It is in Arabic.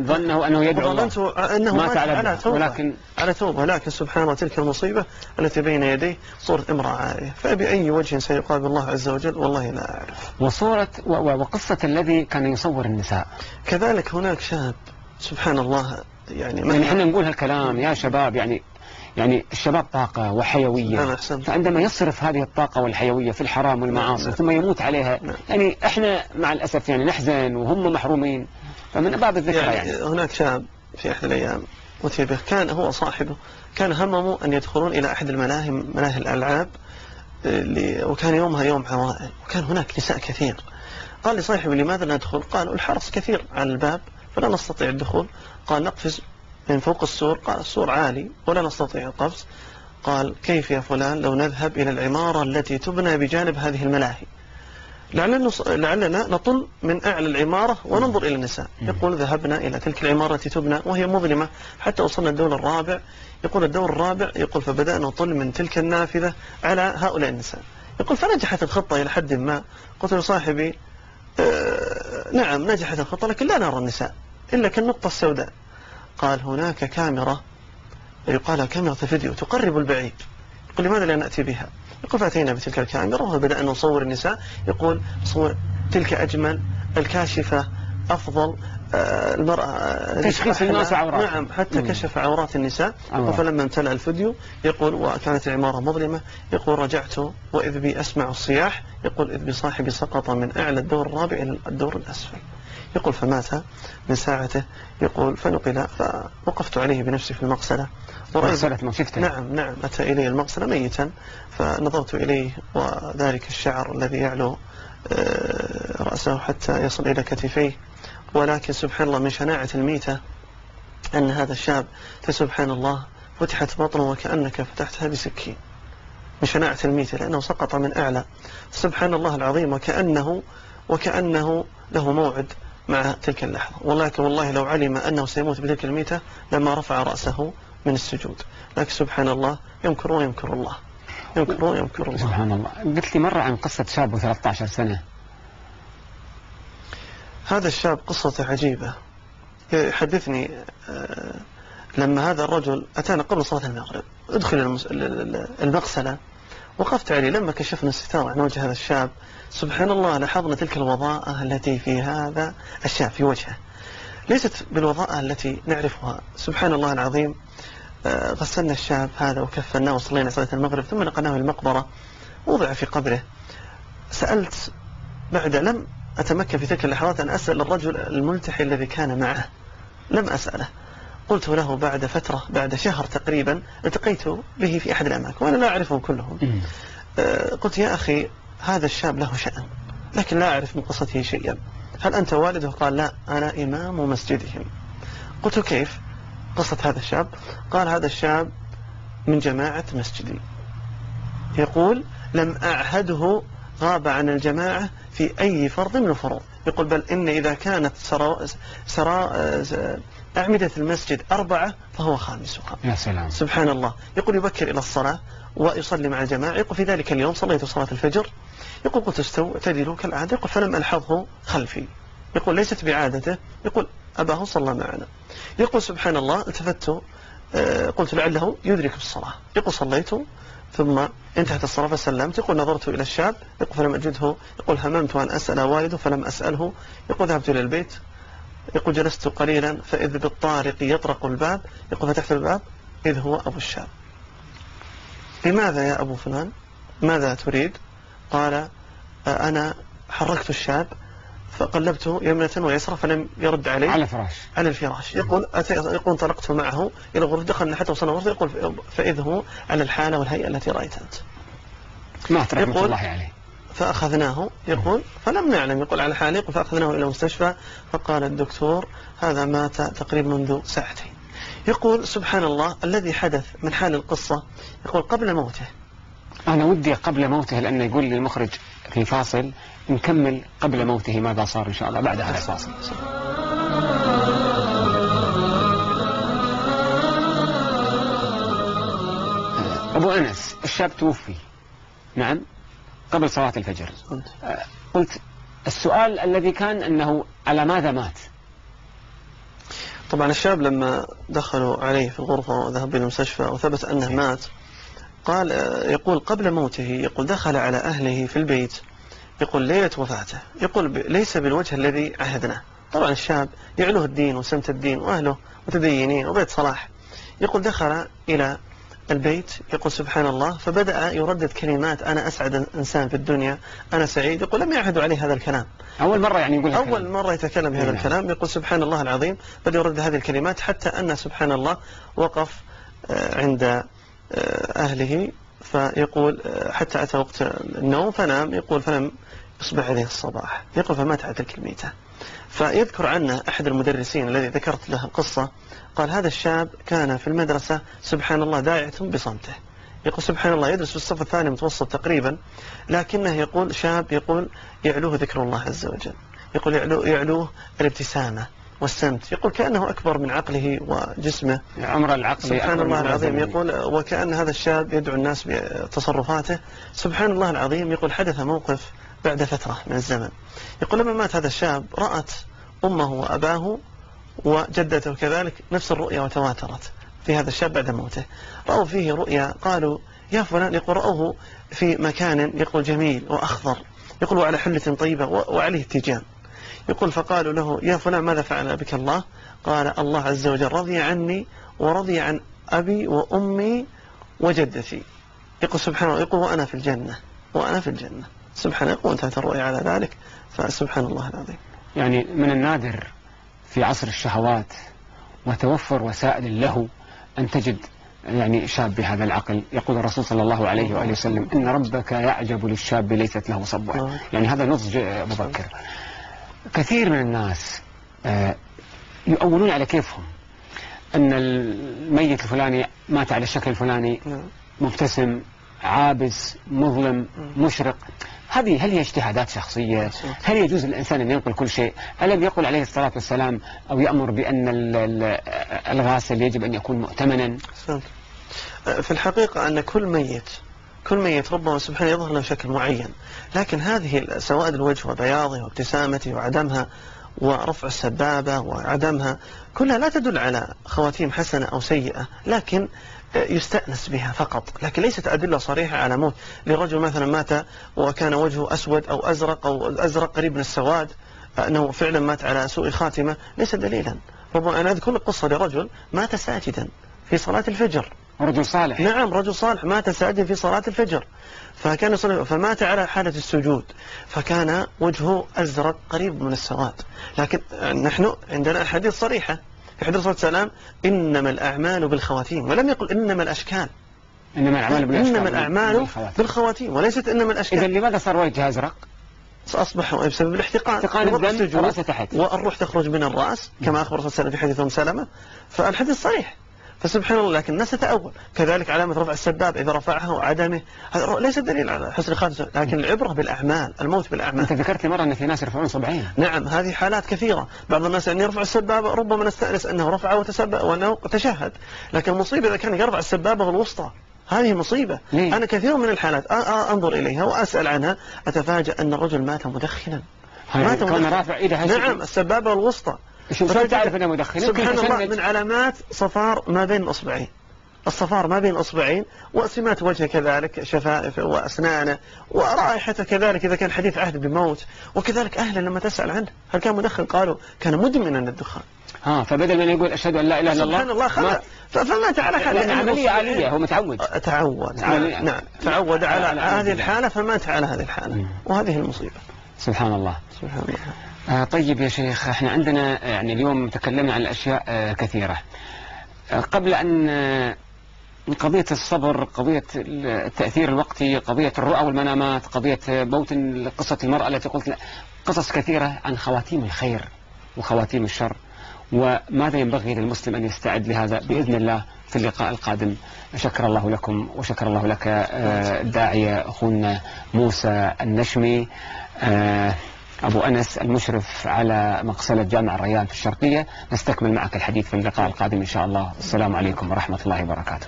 ظنه أنه يدعو الله، ظننت أنه مات على توبة، على توبة، لكن سبحان الله تلك المصيبة التي بين يديه صورة امرأة عارية، فبأي وجه سيقابل الله عز وجل والله لا أعرف. وصورة وقصة الذي كان يصور النساء كذلك هناك شاب سبحان الله، يعني احنا نقول هالكلام يا شباب، يعني الشباب طاقة وحيوية، فعندما يصرف هذه الطاقة والحيوية في الحرام والمعاصي ثم يموت عليها، يعني احنا مع الأسف يعني نحزن وهم محرومين، فمن باب الذكرى يعني. هناك شاب في أحد الأيام أتي به، كان هو صاحبه كان هممه أن يدخلون إلى أحد الملاهي، ملاهي الألعاب، وكان يومها يوم عوائل، وكان هناك نساء كثير. قال لصاحبه لماذا لا ندخل؟ قال الحرس كثير على الباب فلا نستطيع الدخول. قال نقفز من فوق السور. قال السور عالي ولا نستطيع القفز. قال كيف يا فلان لو نذهب إلى العمارة التي تبنى بجانب هذه الملاهي، لعلنا نطل من أعلى العمارة وننظر إلى النساء. يقول ذهبنا إلى تلك العمارة التي تبنى وهي مظلمة حتى وصلنا الدور الرابع. يقول الدور الرابع، يقول فبدأنا نطل من تلك النافذة على هؤلاء النساء. يقول فنجحت الخطة إلى حد ما. قلت لصاحبي نعم نجحت الخطة لكن لا نرى النساء إلا كالنقطة السوداء. قال هناك كاميرا يقال كاميرا فيديو تقرب البعيد. يقول لماذا لا نأتي بها؟ يقول فأتينا بتلك الكاميرا وبدأنا نصور النساء. يقول صور تلك أجمل، الكاشفة أفضل، المرأة تشخيص الناس عورات. نعم حتى كشف عورات النساء. فلما امتلأ الفيديو يقول وكانت العمارة مظلمة. يقول رجعت وإذ بي أسمع الصياح. يقول إذ بصاحبي سقط من أعلى الدور الرابع إلى الدور الأسفل. يقول فمات من ساعته. يقول فنقل، فوقفت عليه بنفسي في المغسلة نعم أتى إلي المغسلة ميتا، فنظرت إليه وذلك الشعر الذي يعلو رأسه حتى يصل إلى كتفيه. ولكن سبحان الله من شناعة الميتة أن هذا الشاب فسبحان الله فتحت بطنه وكأنك فتحتها بسكين من شناعة الميتة، لأنه سقط من أعلى. سبحان الله العظيم، وكأنه له موعد مع تلك اللحظة. ولكن والله لو علم أنه سيموت بتلك الميتة لما رفع رأسه من السجود. لكن سبحان الله يمكر ويمكر الله، يمكر الله. سبحان الله. قلت لي مرة عن قصة شاب 13 سنة. هذا الشاب قصته عجيبة. يحدثني لما هذا الرجل أتانا قبل صلاة المغرب، ادخل المغسلة، وقفت عليه. لما كشفنا الستار عن وجه هذا الشاب سبحان الله لاحظنا تلك الوضاءة التي في هذا الشاب في وجهه، ليست بالوضاءة التي نعرفها. سبحان الله العظيم. غسلنا الشاب هذا وكفناه وصلينا صلاة المغرب ثم نقلناه المقبرة، وضع في قبره. سألت بعد، لم أتمكن في تلك اللحظات أن أسأل الرجل الملتحي الذي كان معه، لم أسأله. قلت له بعد فترة، بعد شهر تقريبا، التقيت به في أحد الأماكن وأنا لا أعرفهم كلهم. قلت يا أخي هذا الشاب له شأن لكن لا أعرف من قصته شيئا، هل أنت والده؟ قال لا أنا إمام مسجدهم. قلت كيف قصة هذا الشاب؟ قال هذا الشاب من جماعة مسجدي. يقول لم أعهده غاب عن الجماعة في أي فرض من الفروض. يقول بل إن إذا كانت أعمدة المسجد 4 فهو خامسها. يا سلام. سبحان الله. يقول يبكر إلى الصلاة ويصلي مع الجماعة. يقول في ذلك اليوم صليت صلاة الفجر. يقول قلت استو اعتدلوا كالعادة. يقول فلم ألحظه خلفي. يقول ليست بعادته. يقول أباه صلى معنا. يقول سبحان الله التفت قلت لعله يدرك بالصلاة. يقول صليت ثم انتهت الصلاة فسلمت. يقول نظرت إلى الشاب. يقول فلم أجده. يقول هممت أن أسأل والده فلم أسأله. يقول ذهبت إلى البيت. يقول جلست قليلا فإذ بالطارق يطرق الباب. يقول فتحت الباب إذ هو أبو الشاب. لماذا يا أبو فلان؟ ماذا تريد؟ قال أنا حركت الشاب فقلبته يمنة ويسرى فلم يرد علي على الفراش. يقول انطلقت معه إلى الغرفة، دخلنا حتى وصلنا الغرفة. يقول فإذ هو على الحالة والهيئة التي رأيت أنت. ما رحمة الله عليه. فأخذناه. يقول فلم نعلم. يقول على حاله. يقول فأخذناه إلى المستشفى فقال الدكتور هذا مات تقريبا منذ ساعتين. يقول سبحان الله الذي حدث من حال القصة. يقول قبل موته، أنا ودي قبل موته، لأنه يقول لي المخرج في فاصل نكمل قبل موته ماذا صار إن شاء الله بعد هذا الفاصل. أبو أنس الشاب توفي نعم قبل صلاة الفجر. قلت السؤال الذي كان أنه على ماذا مات؟ طبعا الشاب لما دخلوا عليه في الغرفة وذهب إلى المستشفى وثبت أنه مات، قال يقول قبل موته يقول دخل على أهله في البيت، يقول ليلة وفاته، يقول ليس بالوجه الذي عهدناه. طبعا الشاب يعلوه الدين وسمت الدين وأهله متدينين وبيت صلاح. يقول دخل إلى البيت، يقول سبحان الله، فبدأ يردد كلمات أنا أسعد إنسان في الدنيا، أنا سعيد. يقول لم يعهدوا عليه هذا الكلام، أول مرة يعني يقول أول مرة يتكلم بهذا الكلام. يقول سبحان الله العظيم، بدأ يرد هذه الكلمات حتى أن سبحان الله وقف عند أهله، فيقول حتى أتى وقت النوم فنام. يقول فلم يصبح عليه الصباح، يقول فمات على تلك الميتة. فيذكر عنه أحد المدرسين الذي ذكرت له القصة، قال هذا الشاب كان في المدرسة سبحان الله داعية بصمته. يقول سبحان الله يدرس في الصف الثاني متوسط تقريبا، لكنه يقول شاب يقول يعلوه ذكر الله عز وجل، يقول يعلوه الابتسامة والسمت، يقول كأنه أكبر من عقله وجسمه، عمر العقل سبحان الله العظيم. يقول وكأن هذا الشاب يدعو الناس بتصرفاته، سبحان الله العظيم. يقول حدث موقف بعد فترة من الزمن، يقول لما مات هذا الشاب رأت أمه وأباه وجدته كذلك نفس الرؤيا وتواترت في هذا الشاب بعد موته. رأوا فيه رؤيا، قالوا يا فلان، يقول رأوه في مكان يقول جميل وأخضر، يقول وعلى حلة طيبة وعليه تيجان. يقول فقالوا له يا فلان ماذا فعل بك الله؟ قال الله عز وجل رضي عني ورضي عن أبي وأمي وجدتي. يقول سبحان الله، يقول وأنا في الجنة وأنا في الجنة. سبحان الله، يقول انتهت الرؤيا على ذلك. فسبحان الله العظيم. يعني من النادر في عصر الشهوات وتوفر وسائل له أن تجد يعني شاب بهذا العقل. يقول الرسول صلى الله عليه وآله وسلم إن ربك يعجب للشاب ليست له صبوة. يعني هذا نضج مبكر. كثير من الناس يؤولون على كيفهم أن الميت الفلاني مات على الشكل الفلاني، مبتسم، عابس، مظلم، مشرق. هذه هل هي اجتهادات شخصية؟ هل يجوز للإنسان أن ينقل كل شيء؟ ألم يقل عليه الصلاة والسلام أو يأمر بأن الغاسل يجب أن يكون مؤتمنا؟ في الحقيقة أن كل ميت ربما سبحانه يظهر له شكل معين، لكن هذه سواد الوجه وبياضه وابتسامته وعدمها ورفع السبابة وعدمها كلها لا تدل على خواتيم حسنة أو سيئة، لكن يستأنس بها فقط، لكن ليست أدلة صريحة على موت. لرجل مثلا مات وكان وجهه أسود أو أزرق قريب من السواد، أنه فعلا مات على سوء خاتمة، ليس دليلا. ربما أنا أذكر قصة لرجل مات ساجدا في صلاة الفجر، رجل صالح. نعم رجل صالح مات ساجدا في صلاة الفجر، فكان فمات على حالة السجود، فكان وجهه أزرق قريب من السواد. لكن نحن عندنا أحاديث صريحة في حديث الرسول صلى الله عليه وسلم إنما الأعمال بالخواتيم، ولم يقل إنما الأشكال، إنما الأعمال بالخواتيم وليست إنما الأشكال. إذا لماذا صار وجهه أزرق؟ أصبح بسبب الاحتقان الدم رأسه تحت والروح تخرج من الرأس كما أخبر الرسول صلى الله عليه وسلم في حديث أم سلمة، فالحديث صريح. فسبحان الله، لكن الناس تتأول. كذلك علامة رفع السباب إذا رفعها وعدمه هذا ليس دليل على حسن الخاتمة، لكن العبرة بالأعمال، الموت بالأعمال. أنت ذكرت لي مرة أن في ناس يرفعون صبعين. نعم هذه حالات كثيرة. بعض الناس أن يرفع السبابة ربما نستأنس أنه رفع وتسبب وأنه تشهد، لكن المصيبة إذا كان يرفع السبابة الوسطى، هذه مصيبة. أنا كثير من الحالات أنظر إليها وأسأل عنها، أتفاجأ أن الرجل مات مدخنا. كان رافع إيده. نعم السبابة الوسطى. شو تعرف أنه مدخن؟ سبحان الله، من علامات صفار ما بين الأصبعين، الصفار ما بين الأصبعين، وسمات وجهه كذلك، شفائف وأسنانه ورائحته كذلك إذا كان حديث عهد بموت. وكذلك أهله لما تسأل عنه هل كان مدخن قالوا كان مدمنا الدخان. فبدل من يقول أشهد أن لا إله إلا الله سبحان الله فمات على حالة. يعني عملية عالية، هو متعود. نعم تعود على هذه الحالة فمات على هذه الحالة، وهذه المصيبة. سبحان الله. سبحان الله. طيب يا شيخ، احنا عندنا يعني اليوم تكلمنا عن أشياء كثيرة. قبل أن قضية الصبر، قضية التأثير الوقتي، قضية الرؤى والمنامات، قضية موت، قصة المرأة التي قلت قصص كثيرة عن خواتيم الخير وخواتيم الشر، وماذا ينبغي للمسلم أن يستعد لهذا بإذن الله في اللقاء القادم. شكر الله لكم وشكر الله لك الداعية أخونا موسى النشمي، أبو أنس المشرف على مقصلة جامع الريان في الشرقية. نستكمل معك الحديث في اللقاء القادم إن شاء الله. السلام عليكم ورحمة الله وبركاته.